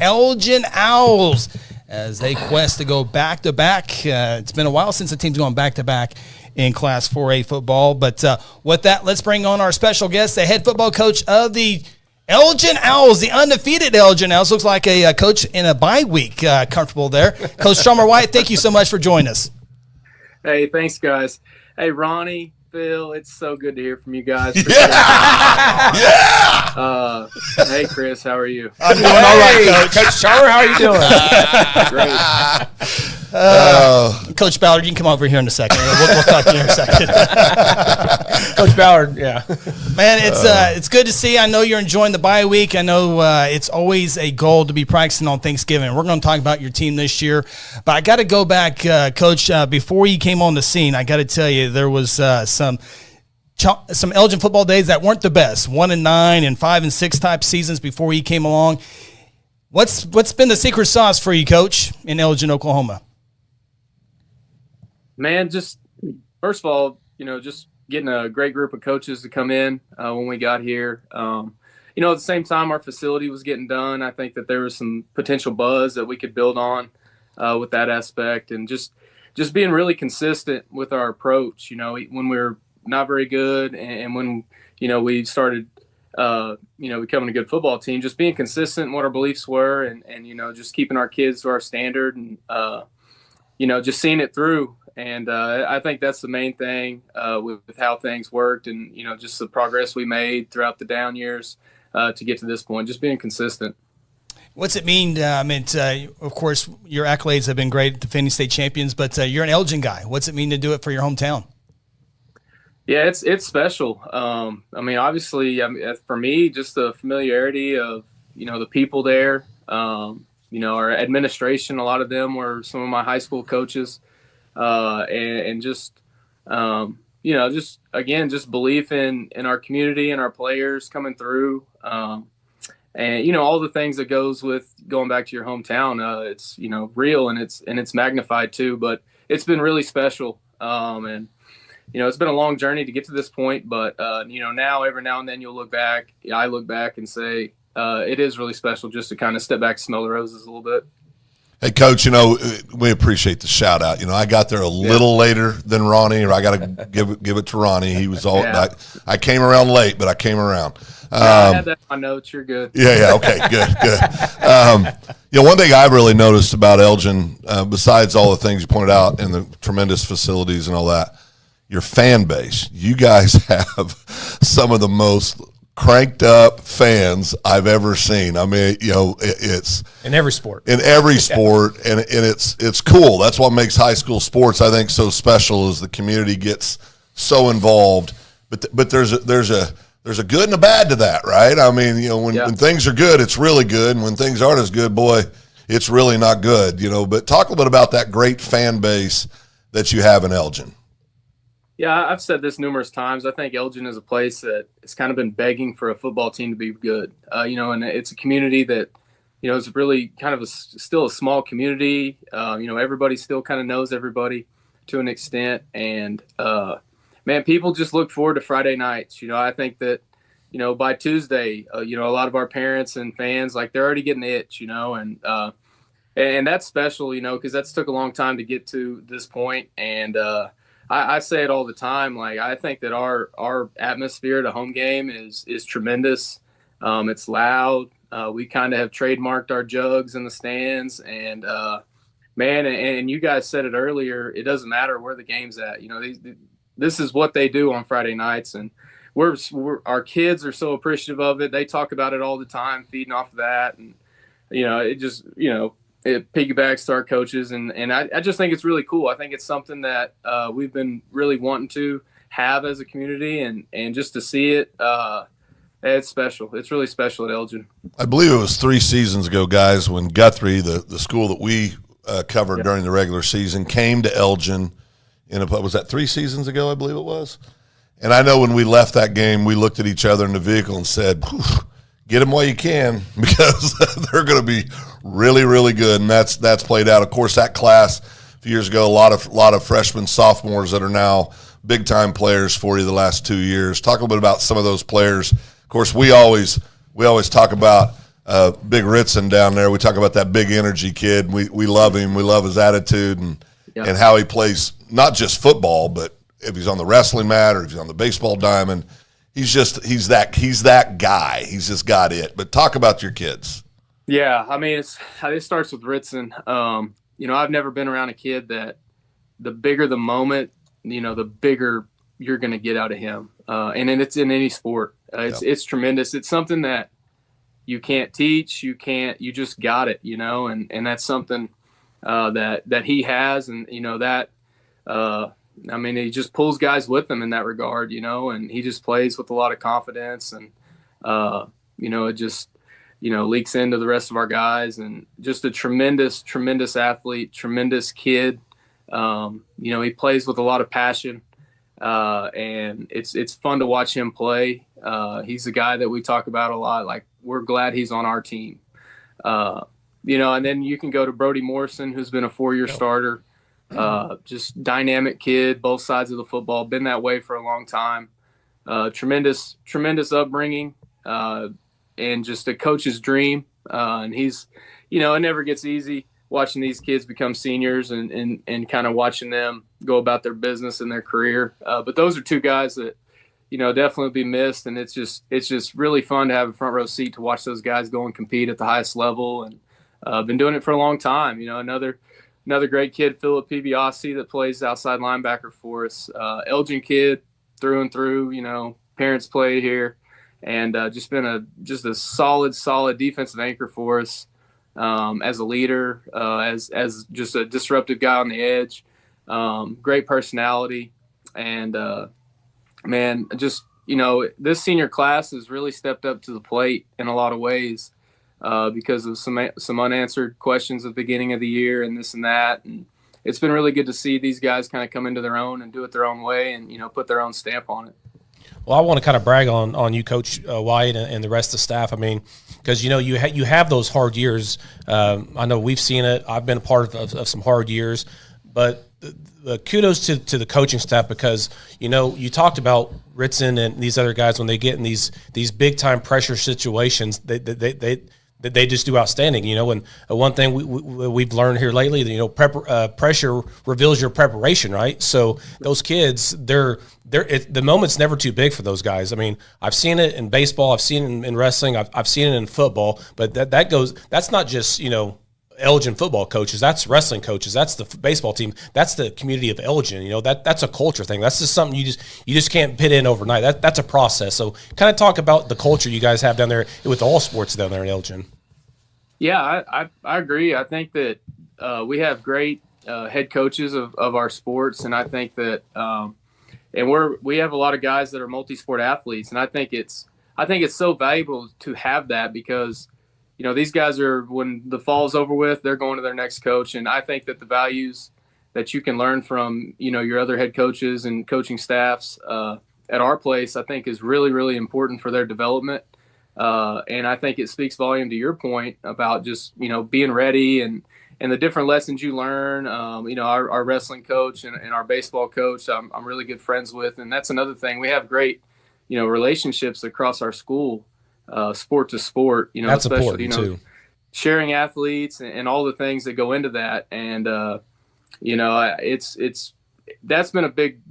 Elgin Owls as they quest to go back-to-back. It's been a while since the team's gone back-to-back in Class 4A football. But with that, let's bring on our special guest, the head football coach of the Elgin Owls, the undefeated Elgin Owls. Looks like a coach in a bye week, comfortable there. Coach Chalmer Wyatt, thank you so much for joining us. Hey, thanks, guys. Hey, Ronnie, Phil, it's so good to hear from you guys. Hey, Chris, how are you? I'm doing all right, Coach. Coach Chalmer, how are you doing? Great. Coach Ballard, you can come over here in a second. We'll talk to you in a second. Coach Ballard, yeah. Man, it's good to see. I know you're enjoying the bye week. I know it's always a goal to be practicing on Thanksgiving. We're going to talk about your team this year. But I got to go back, Coach, before you came on the scene, I got to tell you there was some Elgin football days that weren't the best, 1-9 and 5-6 type seasons before he came along. What's been the secret sauce for you, Coach, in Elgin, Oklahoma? Man, just first of all, just getting a great group of coaches to come in when we got here. At the same time, our facility was getting done. I think that there was some potential buzz that we could build on with that aspect, and just being really consistent with our approach. When we were not very good, and when we started becoming a good football team, just being consistent in what our beliefs were, and just keeping our kids to our standard, and just seeing it through. And I think that's the main thing with how things worked, and just the progress we made throughout the down years to get to this point, just being consistent. What's it mean? Of course, your accolades have been great, defending state champions, but you're an Elgin guy. What's it mean to do it for your hometown? Yeah, it's special. Obviously, for me, just the familiarity of the people there. Our administration, a lot of them were some of my high school coaches. Just belief in our community and our players coming through, and all the things that goes with going back to your hometown. It's real, and it's magnified too, but it's been really special. It's been a long journey to get to this point, but now every now and then I look back and say it is really special just to kind of step back, smell the roses a little bit. Hey, Coach, we appreciate the shout out. I got there a little later than Ronnie, or I got to give it to Ronnie. He was all I came around late, but I came around. I had that in my notes. You're good. Yeah. Okay, good. One thing I've really noticed about Elgin, besides all the things you pointed out and the tremendous facilities and all that, your fan base. You guys have some of the most cranked up fans I've ever seen. It's in every sport. And it's cool. That's what makes high school sports, I think, so special, is the community gets so involved. But there's a good and a bad to that, right? When things are good, it's really good, and when things aren't as good, boy, it's really not good. But talk a little bit about that great fan base that you have in Elgin. Yeah, I've said this numerous times. I think Elgin is a place that has kind of been begging for a football team to be good. And it's a community that, is really kind of still a small community. Everybody still kind of knows everybody to an extent. And, man, people just look forward to Friday nights. I think that, by Tuesday, a lot of our parents and fans, they're already getting the itch, and that's special, because that's took a long time to get to this point. And, I say it all the time. I think that our atmosphere at a home game is tremendous. It's loud. We kind of have trademarked our jugs in the stands, and man, and you guys said it earlier. It doesn't matter where the game's at. This is what they do on Friday nights, and our kids are so appreciative of it. They talk about it all the time, feeding off of that, and it just it piggybacks to our coaches, and I just think it's really cool. I think it's something that we've been really wanting to have as a community, and just to see it, it's special. It's really special at Elgin. I believe it was 3 seasons ago, guys, when Guthrie, the school that we covered during the regular season, came to Elgin. Was that 3 seasons ago, I believe it was? And I know when we left that game, we looked at each other in the vehicle and said, get them while you can, because they're going to be really, really good, and that's played out. Of course, that class a few years ago, a lot of freshmen, sophomores that are now big-time players for you the last 2 years. Talk a little bit about some of those players. Of course, we always talk about Big Ritson down there. We talk about that big energy kid. We love him. We love his attitude and how he plays, not just football, but if he's on the wrestling mat or if he's on the baseball diamond, he's that guy. He's just got it. But talk about your kids. Yeah, I mean, it starts with Ritson. I've never been around a kid that the bigger the moment, the bigger you're going to get out of him. And then it's in any sport. It's tremendous. It's something that you can't teach. You just got it, and that's something that he has. And, he just pulls guys with him in that regard, and he just plays with a lot of confidence and, it just, leaks into the rest of our guys, and just a tremendous, tremendous athlete, tremendous kid. He plays with a lot of passion, and it's fun to watch him play. He's a guy that we talk about a lot. Like, we're glad he's on our team. And then you can go to Brody Morrison, who's been a 4-year starter. Just dynamic kid, both sides of the football, been that way for a long time. Tremendous, tremendous upbringing, and just a coach's dream. And he's, it never gets easy watching these kids become seniors and kind of watching them go about their business and their career. But those are two guys that, definitely be missed. And it's just really fun to have a front row seat to watch those guys go and compete at the highest level. And been doing it for a long time. Another great kid, Philip Pibiasi, that plays outside linebacker for us. Elgin kid through and through, parents played here, and just been a solid defensive anchor for us, as a leader, as just a disruptive guy on the edge. Great personality, and this senior class has really stepped up to the plate in a lot of ways. Because of some unanswered questions at the beginning of the year and this and that. And it's been really good to see these guys kind of come into their own and do it their own way and, put their own stamp on it. Well, I want to kind of brag on you, Coach Wyatt, and the rest of the staff. I mean, because, you have those hard years. I know we've seen it. I've been a part of some hard years. But the kudos to the coaching staff, because, you talked about Ritson and these other guys when they get in these big-time pressure situations, they just do outstanding, and one thing we've learned here lately, pressure reveals your preparation, right? So those kids, the moment's never too big for those guys. I mean, I've seen it in baseball, I've seen it in wrestling, I've seen it in football, but that's not just, Elgin football coaches, that's wrestling coaches, that's the baseball team, that's the community of Elgin. That's a culture thing. That's just something you just can't put in overnight. That's a process. So kind of talk about the culture you guys have down there with all sports down there in Elgin. Yeah, I agree. I think that we have great head coaches of our sports, and I think that we have a lot of guys that are multi-sport athletes, and I think it's so valuable to have that, because these guys are, when the fall's over with, they're going to their next coach. And I think that the values that you can learn from, your other head coaches and coaching staffs at our place, I think is really, really important for their development. And I think it speaks volume to your point about just, being ready and the different lessons you learn. Our wrestling coach and our baseball coach, I'm really good friends with. And that's another thing. We have great, relationships across our school. Sport to sport, that's especially, important too. Sharing athletes and all the things that go into that. And, that's been a big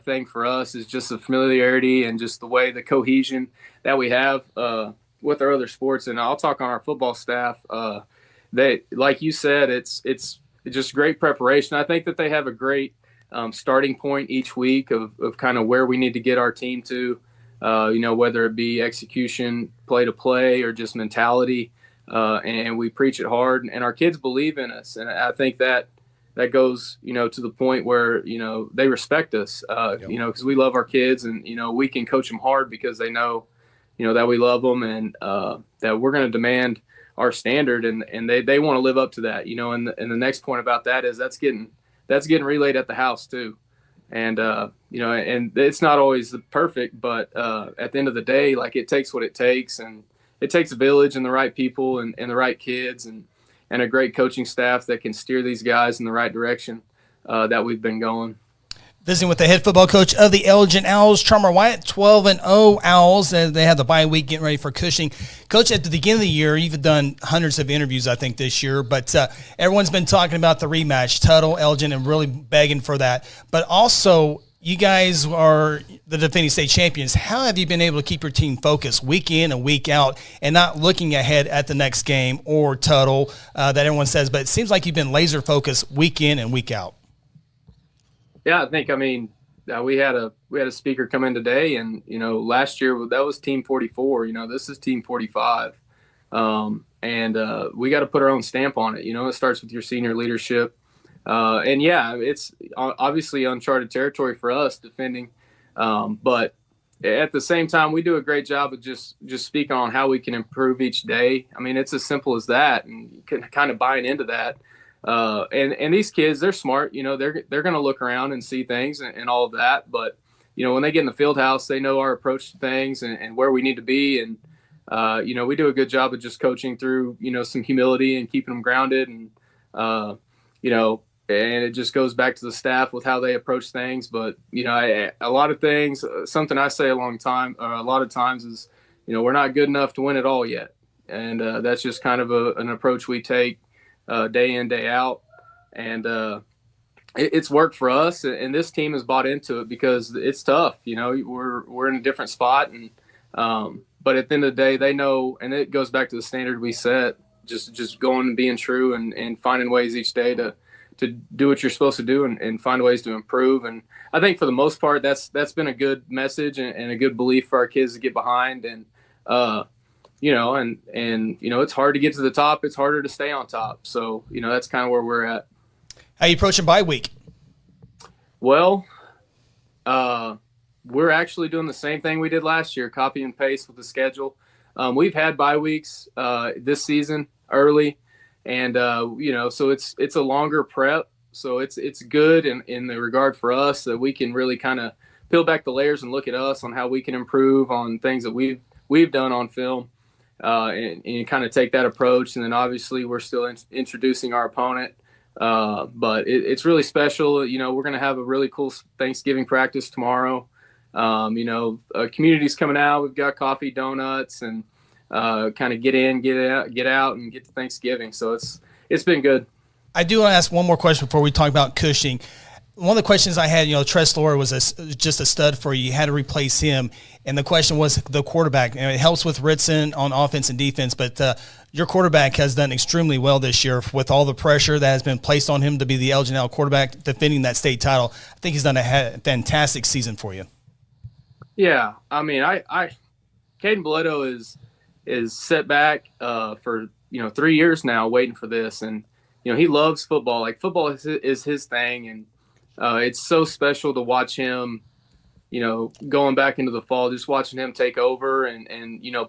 thing for us, is just the familiarity and just the way, the cohesion that we have, with our other sports. And I'll talk on our football staff. They, like you said, it's just great preparation. I think that they have a great, starting point each week of kind of where we need to get our team to. Whether it be execution, play to play, or just mentality. And we preach it hard, and our kids believe in us. And I think that goes, to the point where, they respect us, because we love our kids, and, we can coach them hard because they know, that we love them, and that we're going to demand our standard, and they want to live up to that, and the next point about that is that's getting relayed at the house too. And, and it's not always perfect, but at the end of the day, like, it takes what it takes, and it takes a village and the right people and the right kids and a great coaching staff that can steer these guys in the right direction that we've been going. Visiting with the head football coach of the Elgin Owls, Chalmer Wyatt, 12-0 Owls, and they have the bye week getting ready for Cushing. Coach, at the beginning of the year, you've done hundreds of interviews, I think, this year, but everyone's been talking about the rematch, Tuttle, Elgin, and really begging for that. But also, you guys are the defending state champions. How have you been able to keep your team focused week in and week out and not looking ahead at the next game or Tuttle that everyone says, but it seems like you've been laser focused week in and week out? Yeah, we had a speaker come in today, and last year that was Team 44. This is Team 45, and we got to put our own stamp on it. It starts with your senior leadership, and yeah, it's obviously uncharted territory for us defending, but at the same time, we do a great job of just speaking on how we can improve each day. It's as simple as that, and you can kind of buying into that. And these kids, they're smart, they're going to look around and see things and all of that. But, when they get in the field house, they know our approach to things and where we need to be. And, we do a good job of just coaching through, some humility and keeping them grounded. And, and it just goes back to the staff with how they approach things. But, a lot of things, something I say a lot of times is, we're not good enough to win it all yet. And that's just kind of an approach we take. Day in, day out, and it's worked for us. And this team has bought into it because it's tough. We're in a different spot, and but at the end of the day, they know, and it goes back to the standard we set. Just going and being true, and finding ways each day to do what you're supposed to do, and find ways to improve. And I think for the most part, that's been a good message and a good belief for our kids to get behind. And it's hard to get to the top. It's harder to stay on top. So, that's kind of where we're at. How you approaching bye week? Well, we're actually doing the same thing we did last year, copy and paste with the schedule. We've had bye weeks this season early, and, so it's a longer prep. So it's good in the regard for us that we can really kind of peel back the layers and look at us on how we can improve on things that we've done on film. And you kind of take that approach, and then obviously we're still introducing our opponent. But it's really special. We're going to have a really cool Thanksgiving practice tomorrow. Community's coming out. We've got coffee, donuts, and kind of get in, get out, and get to Thanksgiving. So it's been good. I do want to ask one more question before we talk about Cushing. One of the questions I had, Tress Laura was just a stud for you. You had to replace him. And the question was the quarterback. It helps with Ritson on offense and defense, but your quarterback has done extremely well this year with all the pressure that has been placed on him to be the Elgin Owls quarterback defending that state title. I think he's done a fantastic season for you. Yeah. Caden Boleto is set back for, 3 years now waiting for this. And, he loves football. Like, football is his thing. And, it's so special to watch him, going back into the fall, just watching him take over and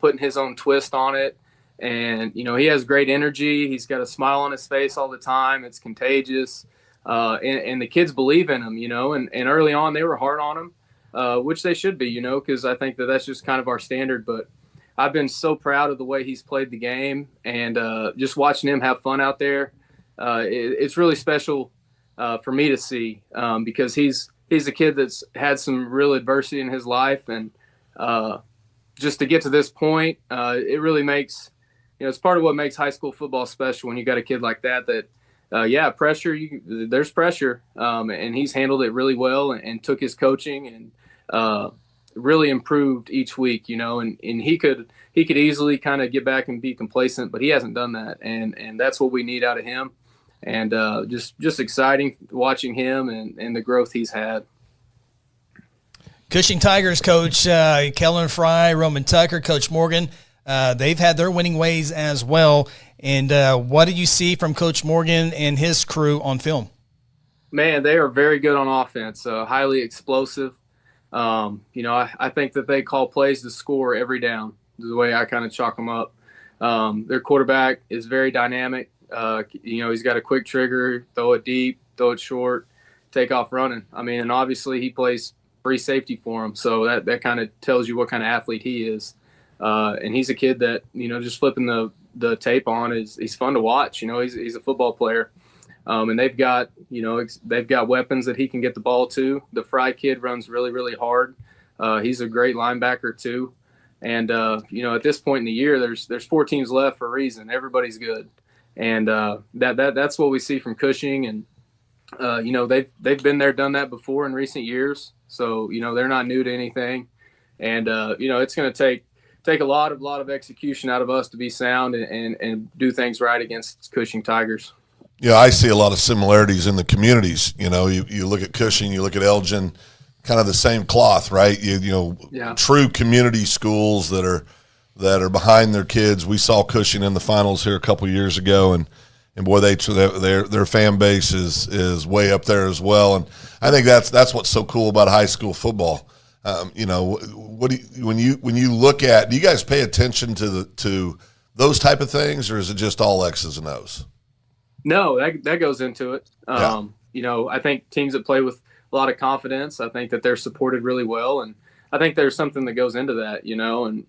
putting his own twist on it. And, he has great energy. He's got a smile on his face all the time. It's contagious. And the kids believe in him, and early on they were hard on him, which they should be, because I think that's just kind of our standard. But I've been so proud of the way he's played the game, and just watching him have fun out there. It's really special for me to see, because he's a kid that's had some real adversity in his life, and just to get to this point, it really makes, it's part of what makes high school football special when you got a kid like that. Pressure, there's pressure, and he's handled it really well, and took his coaching and really improved each week, and he could easily kind of get back and be complacent, but he hasn't done that, and that's what we need out of him. And just exciting watching him and the growth he's had. Cushing Tigers coach Kellen Fry, Roman Tucker, Coach Morgan, they've had their winning ways as well. And what do you see from Coach Morgan and his crew on film? Man, they are very good on offense, highly explosive. I think that they call plays to score every down, is the way I kind of chalk them up. Their quarterback is very dynamic. He's got a quick trigger, throw it deep, throw it short, take off running. And obviously he plays free safety for him. So that kind of tells you what kind of athlete he is. And he's a kid that, just flipping the tape on he's fun to watch. He's a football player. And they've got, they've got weapons that he can get the ball to. The Fry kid runs really, really hard. He's a great linebacker too. And, at this point in the year, there's 4 teams left for a reason. Everybody's good. And that's what we see from Cushing. And, they've been there, done that before in recent years. So, they're not new to anything. And, it's going to take a lot of execution out of us to be sound and do things right against Cushing Tigers. Yeah, I see a lot of similarities in the communities. You look at Cushing, you look at Elgin, kind of the same cloth, right? True community schools that are behind their kids. We saw Cushing in the finals here a couple years ago, and boy, their fan base is way up there as well. And I think that's what's so cool about high school football. When you look at, do you guys pay attention to those type of things, or is it just all X's and O's? No, that goes into it. I think teams that play with a lot of confidence, I think that they're supported really well, and I think there's something that goes into that, and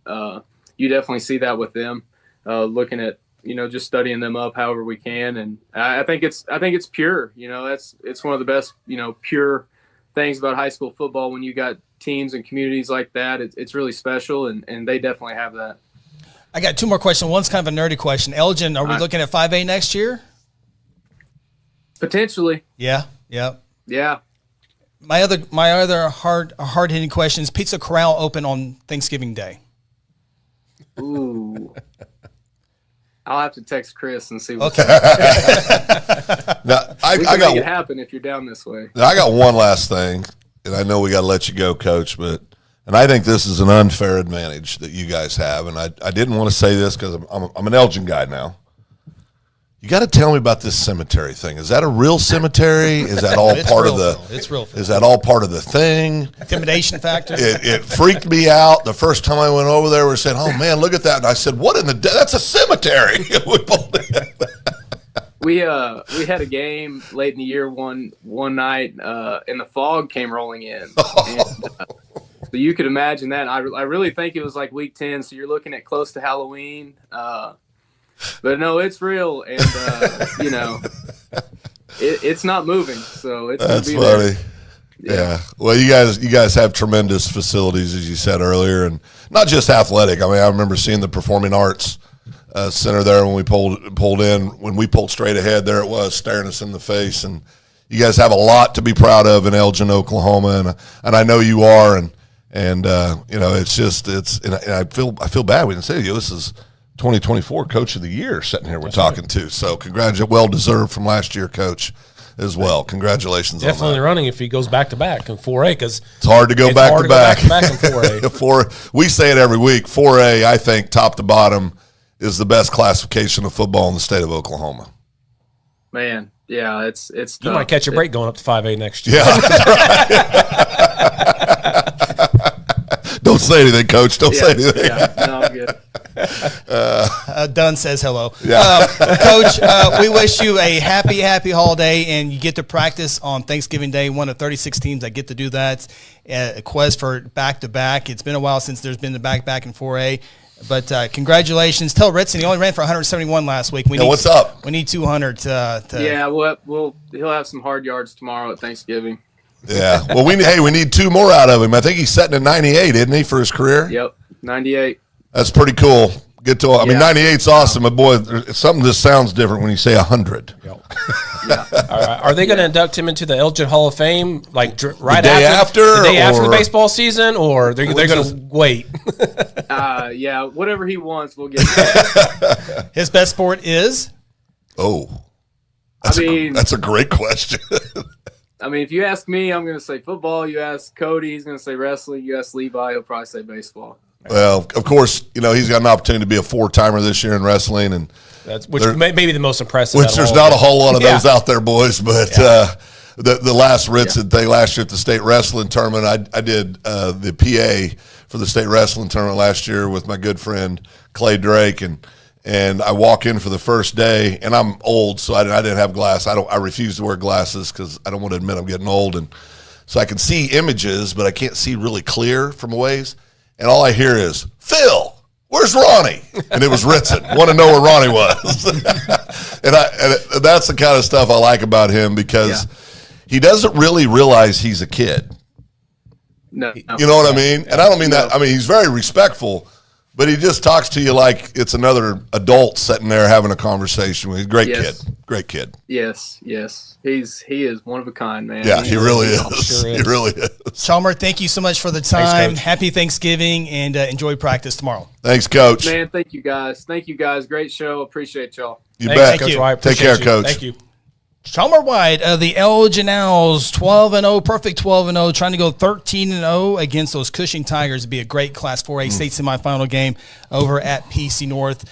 you definitely see that with them. Looking at just studying them up however we can, and I think it's pure. It's one of the best pure things about high school football when you got teams and communities like that. It's really special, and they definitely have that. I got 2 more questions. One's kind of a nerdy question. Elgin, are we looking at 5A next year? Potentially. Yeah. My other hard hitting question is Pizza Corral open on Thanksgiving Day? Ooh. I'll have to text Chris and see Okay. Now, I got make it happen if you're down this way. Now, I got one last thing, and I know we got to let you go, Coach, and I think this is an unfair advantage that you guys have, and I didn't want to say this because I'm an Elgin guy now. You got to tell me about this cemetery thing. Is that a real cemetery? Is that all part of the? It's real. Is that all part of the thing? Intimidation factor. It freaked me out the first time I went over there. We said, "Oh man, look at that!" And I said, "What in the? That's a cemetery." We had a game late in the year one night, and the fog came rolling in. And, so you could imagine that. I really think it was like week 10, so you're looking at close to Halloween. But no, it's real, and it's not moving. So it's that's gonna be funny. Yeah. Well, you guys have tremendous facilities, as you said earlier, and not just athletic. I mean, I remember seeing the Performing Arts Center there when we pulled in. When we pulled straight ahead, there it was staring us in the face. And you guys have a lot to be proud of in Elgin, Oklahoma, and I know you are. And I feel bad. We didn't say to you, this is 2024 Coach of the Year sitting here we're talking to. So well deserved from last year, Coach, as well. Congratulations on that. Definitely running if he goes back-to-back in 4A, because it's hard to go back-to-back in 4A. We say it every week. 4A, I think, top to bottom, is the best classification of football in the state of Oklahoma. Man, yeah, it's You tough. might catch a break going up to 5A next year. Yeah, that's right. Don't say anything, Coach. Don't say anything. Yeah, no, I'm good. Dunn says hello. Yeah. Coach, we wish you a happy holiday, and you get to practice on Thanksgiving Day, one of 36 teams that get to do that. A quest for back-to-back. It's been a while since there's been the back in 4A. But congratulations. Tell Ritson he only ran for 171 last week. What's up? We need 200 Yeah, he'll have some hard yards tomorrow at Thanksgiving. Yeah. Well, we need 2 more out of him. I think he's setting at 98, isn't he, for his career? Yep, 98. That's pretty cool. I mean, 98's awesome, but boy, something just sounds different when you say 100. Yeah. Are they going to induct him into the Elgin Hall of Fame right the day after the baseball season, or they're going to wait? Yeah, whatever he wants, we'll get it. His best sport is? That's a great question. I mean, if you ask me, I'm going to say football. You ask Cody, he's going to say wrestling. You ask Levi, he'll probably say baseball. Well, of course, he's got an opportunity to be a 4-timer this year in wrestling, and which may be the most impressive. Which there's not a whole lot of those out there, boys. But the last Ritson thing last year at the state wrestling tournament, I did the PA for the state wrestling tournament last year with my good friend Clay Drake, and I walk in for the first day, and I'm old, so I didn't have glasses. I refuse to wear glasses because I don't want to admit I'm getting old, and so I can see images, but I can't see really clear from a ways. And all I hear is, "Phil, where's Ronnie? And it was Ritson. Want to know where Ronnie was. and that's the kind of stuff I like about him because he doesn't really realize he's a kid. No. You know what I mean? And I don't mean that. I mean, he's very respectful, but he just talks to you like it's another adult sitting there having a conversation with you. Great kid. Great kid. Yes. He is one of a kind, man. Yeah, he really is. Sure is. He really is. Chalmer, thank you so much for the time. Thanks, Coach. Happy Thanksgiving, and enjoy practice tomorrow. Thanks, Coach. Man, thank you guys. Great show. Appreciate y'all. You Thanks, bet. Coach Coach Wyatt. Take care, Appreciate you. Coach. Thank you. Chalmer Wyatt of the Elgin Owls, 12-0, perfect 12-0, trying to go 13-0 against those Cushing Tigers. It'd be a great Class 4A state semifinal game over at PC North.